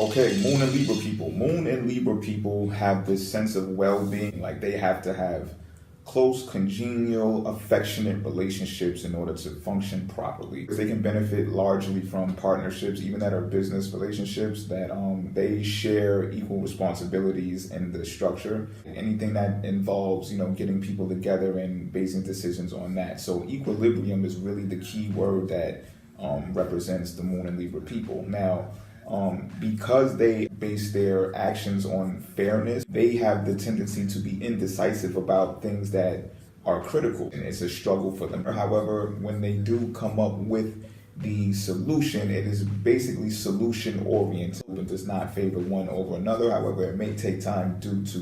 Okay, Moon and Libra people. Moon and Libra people have this sense of well-being, like they have to have close, congenial, affectionate relationships in order to function properly. They can benefit largely from partnerships, even that are business relationships, that they share equal responsibilities in the structure. Anything that involves, getting people together and basing decisions on that. So equilibrium is really the key word that represents the Moon and Libra people. Now, because they base their actions on fairness, they have the tendency to be indecisive about things that are critical, and it's a struggle for them. However, when they do come up with the solution, it is basically solution oriented. It does not favor one over another. However, it may take time due to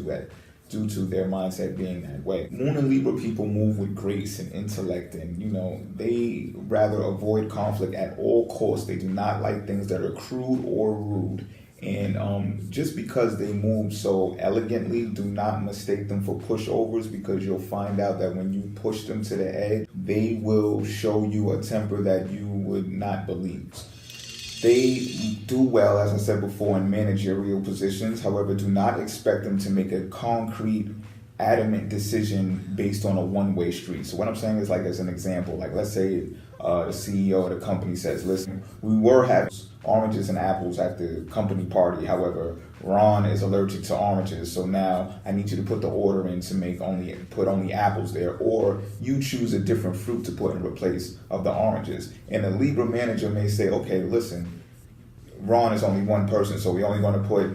their mindset being that way. Moon and Libra people move with grace and intellect, and they rather avoid conflict at all costs. They do not like things that are crude or rude. And just because they move so elegantly, do not mistake them for pushovers, because you'll find out that when you push them to the edge, they will show you a temper that you would not believe. They do well, as I said before, in managerial positions. However, do not expect them to make a concrete, adamant decision based on a one-way street. So what I'm saying is, like, as an example, like let's say the CEO of the company says, listen, we were having oranges and apples at the company party. However, Ron is allergic to oranges, so now I need you to put the order in to put only apples there, or you choose a different fruit to put in replace of the oranges. And the Libra manager may say, okay, listen, Ron is only one person, so we only going to put,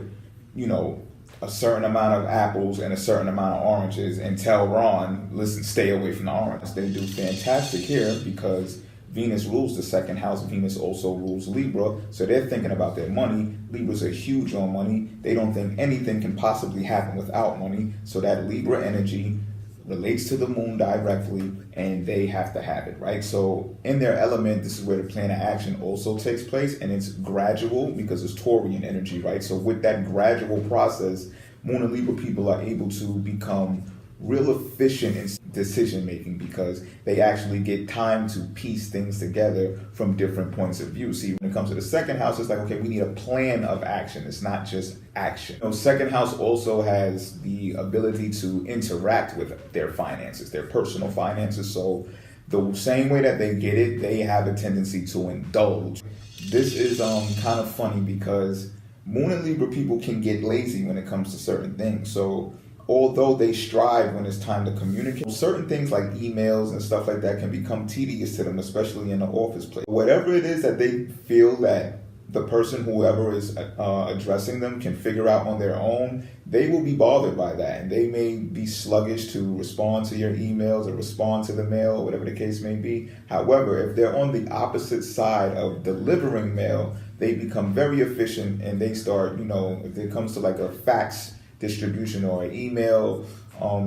a certain amount of apples and a certain amount of oranges, and tell Ron, listen, stay away from the oranges. They do fantastic here because Venus rules the second house. Venus also rules Libra, so they're thinking about their money. Libras are huge on money. They don't think anything can possibly happen without money, so that Libra energy relates to the moon directly, and they have to have it, right? So in their element, this is where the plan of action also takes place, and it's gradual because it's Taurian energy, right? So with that gradual process, Moon and Libra people are able to become real efficient in decision making because they actually get time to piece things together from different points of view. See, when it comes to the second house, it's like, okay, we need a plan of action. It's not just action. Second house also has the ability to interact with their finances, their personal finances. So the same way that they get it, they have a tendency to indulge. This is kind of funny because Moon and Libra people can get lazy when it comes to certain things. So although they strive when it's time to communicate, certain things like emails and stuff like that can become tedious to them, especially in the office place. Whatever it is that they feel that the person, whoever is addressing them, can figure out on their own, they will be bothered by that. And they may be sluggish to respond to your emails or respond to the mail, or whatever the case may be. However, if they're on the opposite side of delivering mail, they become very efficient, and they start, if it comes to like a fax distribution or an email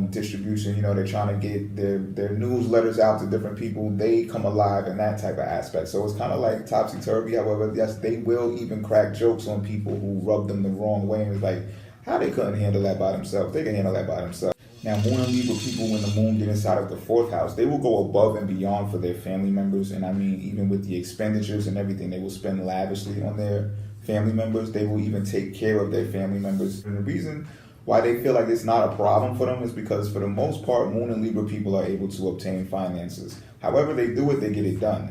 distribution, they're trying to get their newsletters out to different people, they come alive in that type of aspect. So it's kind of like topsy-turvy. However, yes, they will even crack jokes on people who rub them the wrong way, and it's like, how they couldn't handle that by themselves. They can handle that by themselves. Now, Moon and Libra people, when the moon get inside of the fourth house, they will go above and beyond for their family members. And I mean, even with the expenditures and everything, they will spend lavishly on their family members. They will even take care of their family members. And the reason why they feel like it's not a problem for them is because, for the most part, Moon and Libra people are able to obtain finances. However they do it, they get it done.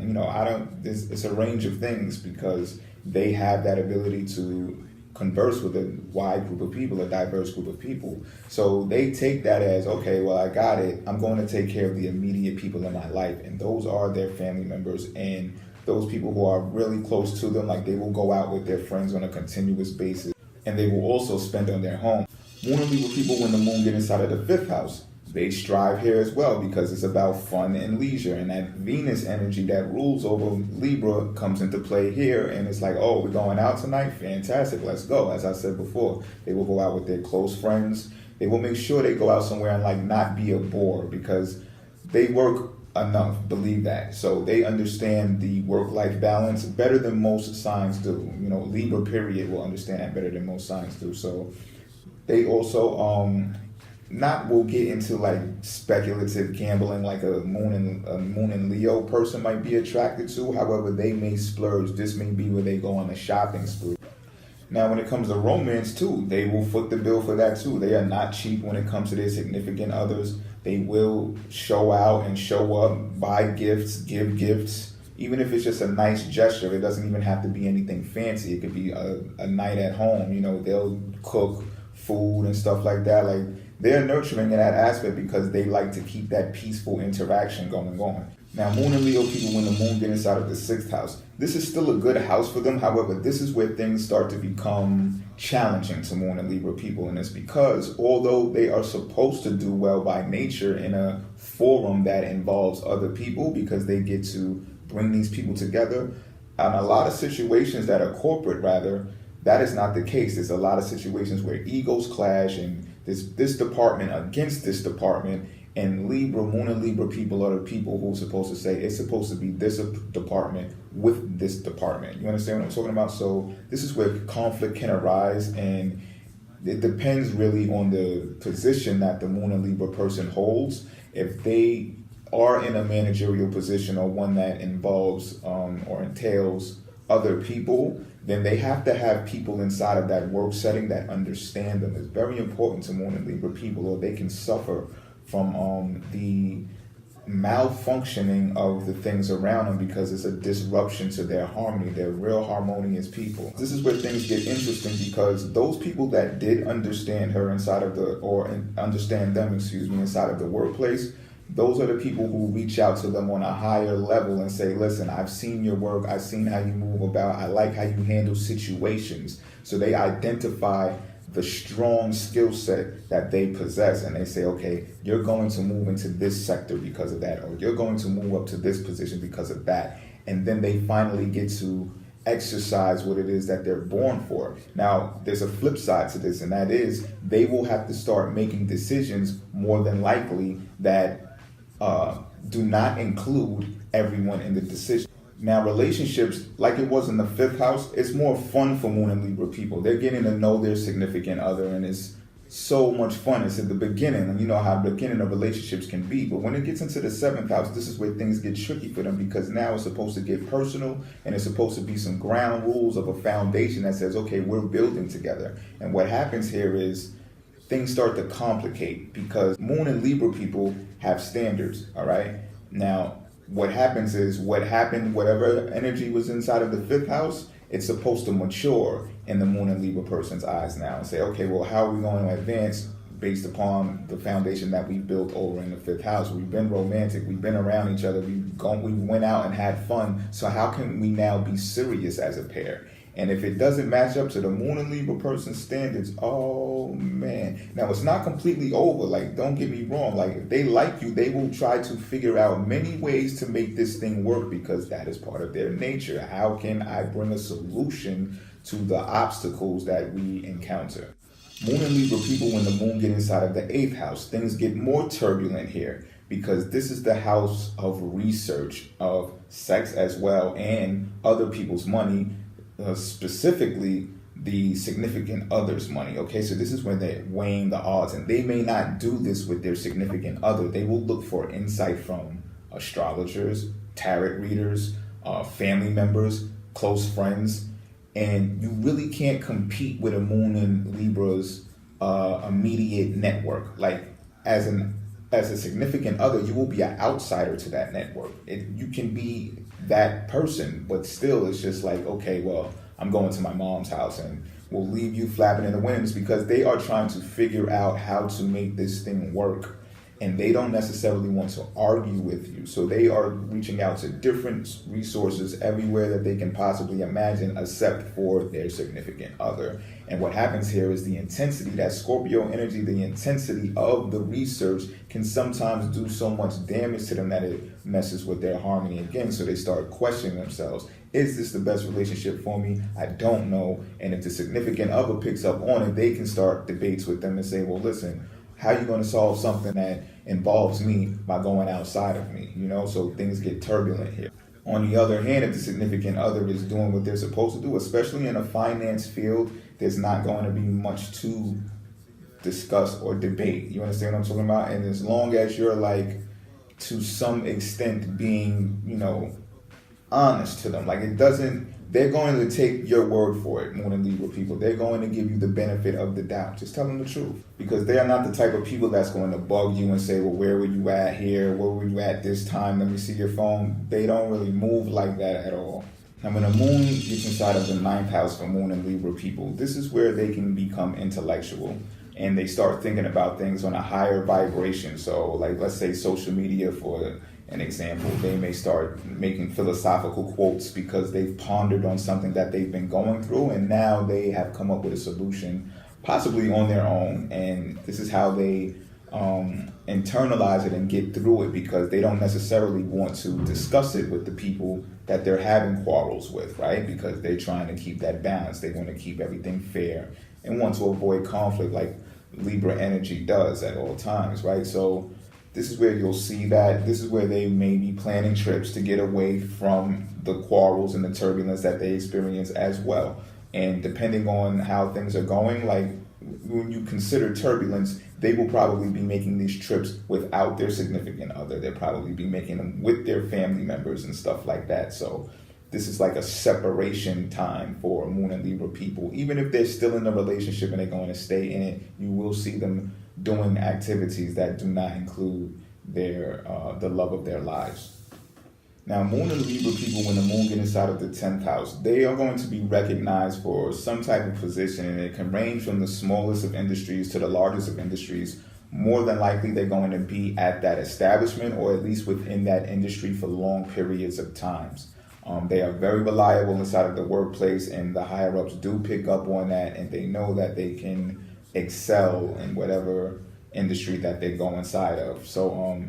It's a range of things because they have that ability to converse with a wide group of people, a diverse group of people. So they take that as, okay, well, I got it. I'm going to take care of the immediate people in my life. And those are their family members and those people who are really close to them. Like, they will go out with their friends on a continuous basis, and they will also spend on their home. Moon and Libra people, when the moon get inside of the fifth house, they strive here as well because it's about fun and leisure. And that Venus energy that rules over Libra comes into play here. And it's like, oh, we're going out tonight? Fantastic, let's go. As I said before, they will go out with their close friends. They will make sure they go out somewhere and not be a bore because they work enough, believe that. So they understand the work-life balance better than most signs do. Libra period will understand that better than most signs do. So they also will get into speculative gambling like a moon and Leo person might be attracted to. However, they may splurge. This may be where they go on a shopping spree. Now, when it comes to romance too, they will foot the bill for that too. They are not cheap when it comes to their significant others. They will show out and show up, buy gifts, give gifts. Even if it's just a nice gesture, it doesn't even have to be anything fancy. It could be a night at home. You know, they'll cook food and stuff like that. Like, they're nurturing in that aspect because they like to keep that peaceful interaction going on. Now, Moon and Leo people, when the moon get inside of the 6th house, this is still a good house for them. However, this is where things start to become challenging to Moon and Libra people. And it's because although they are supposed to do well by nature in a forum that involves other people, because they get to bring these people together, in a lot of situations that are corporate, rather, that is not the case. There's a lot of situations where egos clash and this department against this department. And Libra, Moon and Libra people are the people who are supposed to say it's supposed to be this department with this department. You understand what I'm talking about? So this is where conflict can arise, and it depends really on the position that the Moon and Libra person holds. If they are in a managerial position or one that involves or entails other people, then they have to have people inside of that work setting that understand them. It's very important to Moon and Libra people, or they can suffer from the malfunctioning of the things around them because it's a disruption to their harmony. They're real harmonious people. This is where things get interesting because those people that did understand her inside of understand them, inside of the workplace, those are the people who reach out to them on a higher level and say, listen, I've seen your work. I've seen how you move about. I like how you handle situations. So they identify the strong skill set that they possess, and they say, okay, you're going to move into this sector because of that, or you're going to move up to this position because of that. And then they finally get to exercise what it is that they're born for. Now, there's a flip side to this, and that is they will have to start making decisions more than likely that do not include everyone in the decision. Now, relationships, like it was in the 5th house, it's more fun for Moon and Libra people. They're getting to know their significant other, and it's so much fun. It's at the beginning, and you know how the beginning of relationships can be. But when it gets into the 7th house, this is where things get tricky for them, because now it's supposed to get personal, and it's supposed to be some ground rules of a foundation that says, okay, we're building together. And what happens here is things start to complicate because Moon and Libra people have standards, all right? Now, what happens is whatever energy was inside of the 5th house, it's supposed to mature in the Moon and Libra person's eyes now and say, okay, well, how are we going to advance based upon the foundation that we built over in the 5th house? We've been romantic. We've been around each other. We went out and had fun. So how can we now be serious as a pair? And if it doesn't match up to the Moon and Libra person's standards, oh man. Now, it's not completely over. Like, don't get me wrong. Like, if they like you, they will try to figure out many ways to make this thing work because that is part of their nature. How can I bring a solution to the obstacles that we encounter? Moon and Libra people, when the moon get inside of the 8th house, things get more turbulent here because this is the house of research, of sex as well, and other people's money. Specifically the significant other's money. Okay, so this is when they're weighing the odds, and they may not do this with their significant other. They will look for insight from astrologers, tarot readers, family members, close friends, and you really can't compete with a Moon and Libra's immediate network. Like, as a significant other, you will be an outsider to that network. You can be that person, but still it's just like, okay, well, I'm going to my mom's house and we'll leave you flapping in the wind. It's because they are trying to figure out how to make this thing work, and they don't necessarily want to argue with you. So they are reaching out to different resources everywhere that they can possibly imagine, except for their significant other. And what happens here is the intensity, that Scorpio energy, the intensity of the research can sometimes do so much damage to them that it messes with their harmony again. So they start questioning themselves. Is this the best relationship for me? I don't know. And if the significant other picks up on it, they can start debates with them and say, well, listen, how are you going to solve something that involves me by going outside of me? You know, so things get turbulent here. On the other hand, if the significant other is doing what they're supposed to do, especially in a finance field, there's not going to be much to discuss or debate. You understand what I'm talking about? And as long as you're like, to some extent, being, you know, honest to them, like it doesn't they're going to take your word for it, Moon and Libra people. They're going to give you the benefit of the doubt. Just tell them the truth. Because they are not the type of people that's going to bug you and say, well, where were you at here? Where were you at this time? Let me see your phone. They don't really move like that at all. And when the moon gets inside of the 9th house for Moon and Libra people, this is where they can become intellectual. And they start thinking about things on a higher vibration. So, like, let's say social media, for an example, they may start making philosophical quotes because they've pondered on something that they've been going through, and now they have come up with a solution, possibly on their own. And this is how they internalize it and get through it, because they don't necessarily want to discuss it with the people that they're having quarrels with, right? Because they're trying to keep that balance. They want to keep everything fair and want to avoid conflict, like Libra energy does at all times, right? So this is where you'll see that. This is where they may be planning trips to get away from the quarrels and the turbulence that they experience as well. And depending on how things are going, like when you consider turbulence, they will probably be making these trips without their significant other. They'll probably be making them with their family members and stuff like that. So this is like a separation time for Moon and Libra people. Even if they're still in a relationship and they're going to stay in it, you will see them doing activities that do not include their the love of their lives. Now, Moon and Libra people, when the moon gets inside of the 10th house, they are going to be recognized for some type of position, and it can range from the smallest of industries to the largest of industries. More than likely, they're going to be at that establishment, or at least within that industry, for long periods of times. They are very reliable inside of the workplace, and the higher-ups do pick up on that, and they know that they can excel in whatever industry that they go inside of. So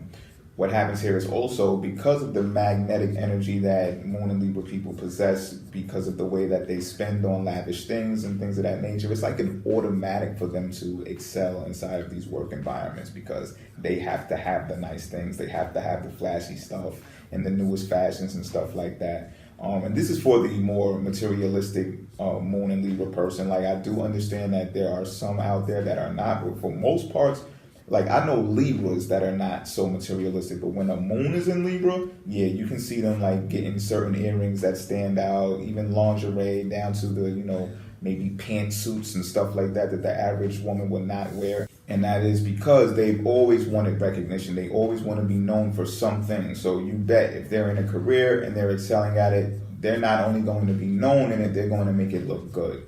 what happens here is also, because of the magnetic energy that Moon and Libra people possess, because of the way that they spend on lavish things and things of that nature, it's like an automatic for them to excel inside of these work environments, because they have to have the nice things, they have to have the flashy stuff and the newest fashions and stuff like that. And this is for the more materialistic Moon and Libra person. Like, I do understand that there are some out there that are not, but for most parts, like, I know Libras that are not so materialistic, but when the moon is in Libra, yeah, you can see them like getting certain earrings that stand out, even lingerie, down to the, maybe pantsuits and stuff like that the average woman would not wear. And that is because they've always wanted recognition. They always want to be known for something. So you bet if they're in a career and they're excelling at it, they're not only going to be known in it, they're going to make it look good.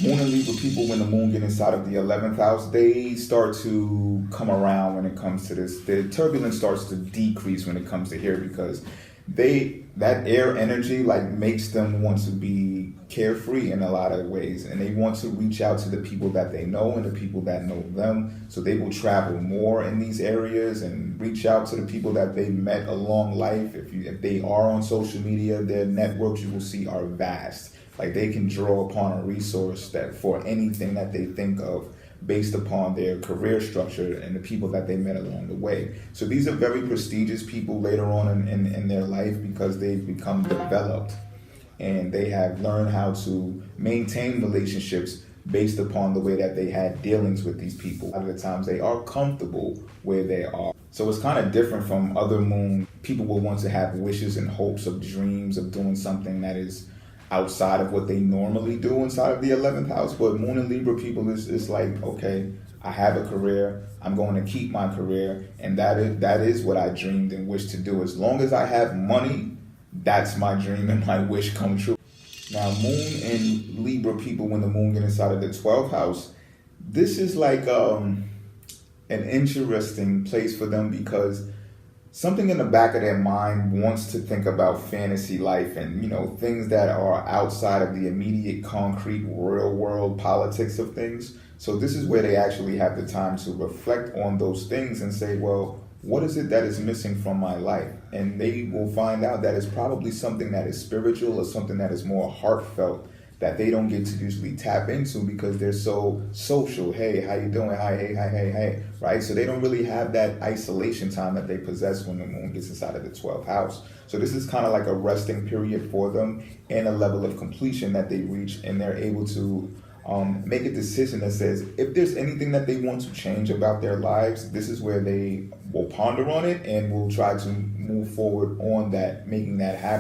Moon and Libra people, when the moon gets inside of the 11th house, they start to come around when it comes to this. The turbulence starts to decrease when it comes to here, because that air energy like makes them want to be carefree in a lot of ways, and they want to reach out to the people that they know and the people that know them. So they will travel more in these areas and reach out to the people that they met along life. If they are on social media, their networks, you will see, are vast. Like, they can draw upon a resource that for anything that they think of, based upon their career structure and the people that they met along the way. So these are very prestigious people later on in their life, because they've become developed and they have learned how to maintain relationships based upon the way that they had dealings with these people. A lot of the times they are comfortable where they are. So it's kind of different from other moon. People will want to have wishes and hopes of dreams of doing something that is outside of what they normally do inside of the 11th house. But Moon and Libra people is like, okay, I have a career, I'm going to keep my career, and that is what I dreamed and wished to do. As long as I have money, that's my dream and my wish come true. Now, Moon and Libra people, when the moon gets inside of the 12th house, this is like an interesting place for them, because something in the back of their mind wants to think about fantasy life and, things that are outside of the immediate, concrete, real world politics of things. So this is where they actually have the time to reflect on those things and say, well, what is it that is missing from my life? And they will find out that it's probably something that is spiritual or something that is more heartfelt, that they don't get to usually tap into because they're so social. Hey, how you doing? Hi, hey, right? So they don't really have that isolation time that they possess when the moon gets inside of the 12th house. So this is kind of like a resting period for them and a level of completion that they reach, and they're able to make a decision that says, if there's anything that they want to change about their lives, this is where they will ponder on it and will try to move forward on that, making that happen.